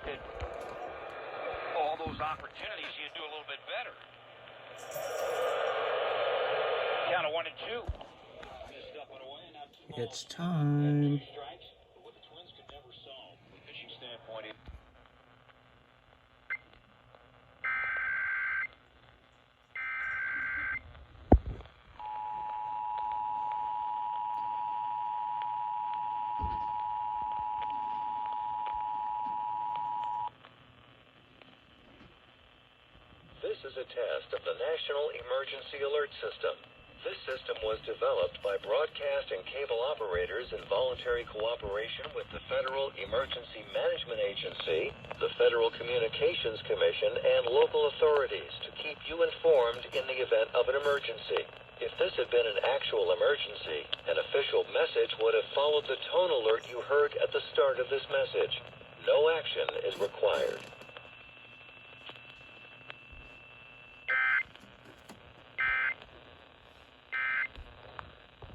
wasted all those opportunities, you'd do a little bit better. Count of 1 and 2. It's time. What the Twins could never solve from a pitching standpoint. This is a test of the National Emergency Alert System. This system was developed by broadcast and cable operators in voluntary cooperation with the Federal Emergency Management Agency, the Federal Communications Commission, and local authorities to keep you informed in the event of an emergency. If this had been an actual emergency, an official message would have followed the tone alert you heard at the start of this message. No action is required.